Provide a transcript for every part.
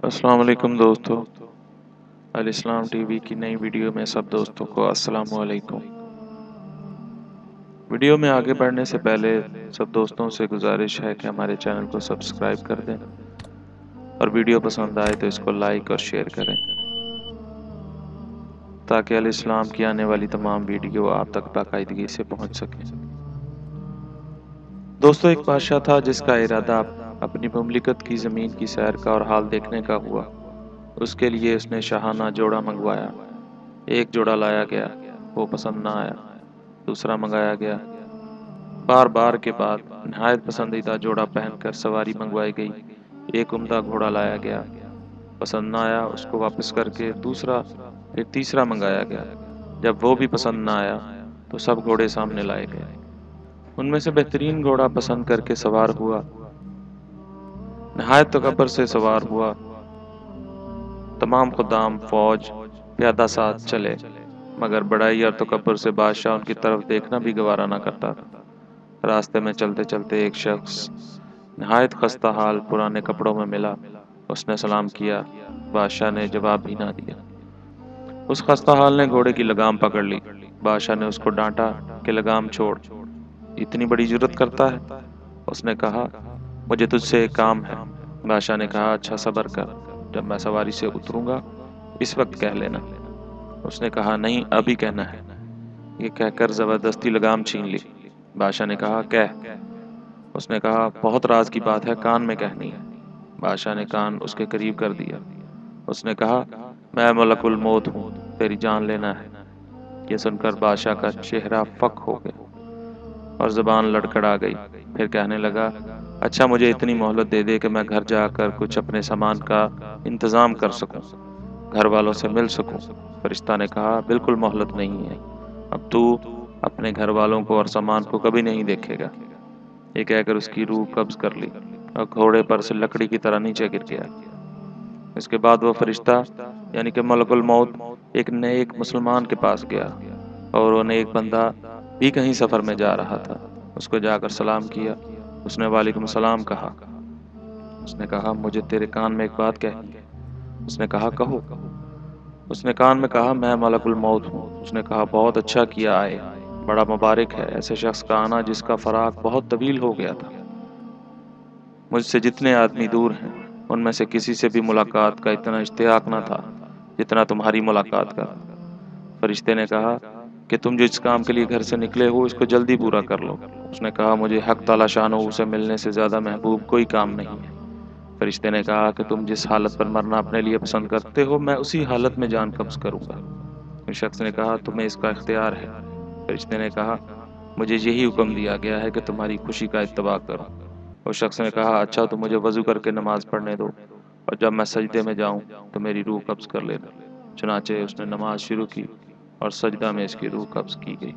السلام علیکم دوستو، الاسلام ٹی وی کی نئی ویڈیو میں سب دوستوں کو السلام علیکم۔ ویڈیو میں آگے بڑھنے سے پہلے سب دوستوں سے گزارش ہے کہ ہمارے چینل کو سبسکرائب کر دیں اور ویڈیو پسند آئے تو اس کو لائک اور شیئر کریں تاکہ الاسلام کی آنے والی تمام ویڈیو آپ تک باقاعدگی سے پہنچ سکیں۔ دوستو، ایک بادشاہ تھا جس کا ارادہ اپنی مملکت کی زمین کی سیر کا اور حال دیکھنے کا ہوا۔ اس کے لیے اس نے شاہانہ جوڑا منگوایا۔ ایک جوڑا لایا گیا، وہ پسند نہ آیا۔ دوسرا منگایا گیا۔ بار بار کے بعد نہایت پسندیدہ جوڑا پہن کر سواری منگوائی گئی۔ ایک عمدہ گھوڑا لایا گیا، پسند نہ آیا، اس کو واپس کر کے دوسرا پھر تیسرا منگایا گیا۔ جب وہ بھی پسند نہ آیا تو سب گھوڑے سامنے لائے گئے۔ ان میں سے بہترین گھوڑا پسند کر کے سوار ہوا، نہایت تکبر سے سوار ہوا۔ تمام خدام، فوج، پیادہ ساتھ چلے، مگر بڑائی اور تکبر سے بادشاہ ان کی طرف دیکھنا بھی گوارا نہ کرتا تھا۔ راستے میں چلتے چلتے ایک شخص نہایت خستہ حال پرانے کپڑوں میں ملا۔ اس نے سلام کیا، بادشاہ نے جواب بھی نہ دیا۔ اس خستہ حال نے گھوڑے کی لگام پکڑ لی۔ بادشاہ نے اس کو ڈانٹا کہ لگام چھوڑ، اتنی بڑی جرت کرتا ہے۔ اس نے کہا، مجھے تجھ سے ایک کام ہے۔ بادشاہ نے کہا، اچھا صبر کر، جب میں سواری سے اتروں گا اس وقت کہہ لینا۔ اس نے کہا، نہیں، ابھی کہنا ہے۔ یہ کہہ کر زبردستی لگام چھین لی۔ بادشاہ نے کہا، کہہ۔ اس نے کہا، بہت راز کی بات ہے، کان میں کہنی ہے۔ بادشاہ نے کان اس کے قریب کر دیا۔ اس نے کہا، میں ملک الموت ہوں، تیری جان لینا ہے۔ یہ سن کر بادشاہ کا چہرہ فک ہو گیا اور زبان لڑکھڑا گئی۔ پھر کہنے لگا، اچھا مجھے اتنی مہلت دے دے کہ میں گھر جا کر کچھ اپنے سامان کا انتظام کر سکوں، گھر والوں سے مل سکوں۔ فرشتہ نے کہا، بالکل مہلت نہیں ہے، اب تو اپنے گھر والوں کو اور سامان کو کبھی نہیں دیکھے گا۔ یہ کہہ کر اس کی روح قبض کر لی اور گھوڑے پر سے لکڑی کی طرح نیچے گر گیا۔ اس کے بعد وہ فرشتہ یعنی کہ ملک الموت ایک نیک مسلمان کے پاس گیا، اور وہ نیک بندہ بھی کہیں سفر میں جا رہا تھا۔ اس کو جا کر سلام کیا۔ اس نے وعلیکم السلام کہا۔ اس نے کہا، مجھے تیرے کان میں ایک بات کہنی ہے۔ اس نے کہا، کہو۔ اس نے کان میں کہا، میں ملک الموت ہوں۔ اس نے کہا، بہت اچھا کیا آئے، بڑا مبارک ہے ایسے شخص کا آنا جس کا فراق بہت طویل ہو گیا تھا۔ مجھ سے جتنے آدمی دور ہیں ان میں سے کسی سے بھی ملاقات کا اتنا اشتیاق نہ تھا جتنا تمہاری ملاقات کا۔ فرشتے نے کہا کہ تم جو اس کام کے لیے گھر سے نکلے ہو اس کو جلدی پورا کر لو۔ اس نے کہا، مجھے حق تعالی شانہ سے ملنے سے زیادہ محبوب کوئی کام نہیں ہے۔ فرشتے نے کہا کہ تم جس حالت پر مرنا اپنے لیے پسند کرتے ہو میں اسی حالت میں جان قبض کروں گا۔ اس شخص نے کہا، تمہیں اس کا اختیار ہے۔ فرشتے نے کہا، مجھے یہی حکم دیا گیا ہے کہ تمہاری خوشی کا اتباع کروں۔ اس شخص نے کہا، اچھا تو مجھے وضو کر کے نماز پڑھنے دو، اور جب میں سجدے میں جاؤں تو میری روح قبض کر لینا۔ چنانچہ اس نے نماز شروع کی اور سجدہ میں اس کی روح قبض کی گئی۔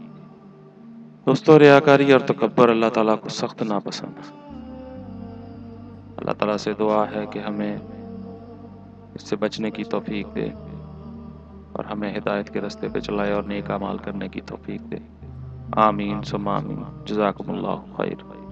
دوستو، ریاکاری اور تکبر اللہ تعالیٰ کو سخت ناپسند ہے۔ اللہ تعالیٰ سے دعا ہے کہ ہمیں اس سے بچنے کی توفیق دے اور ہمیں ہدایت کے راستے پہ چلائے اور نیک اعمال کرنے کی توفیق دے۔ آمین ثم آمین۔ جزاکم اللہ خیر۔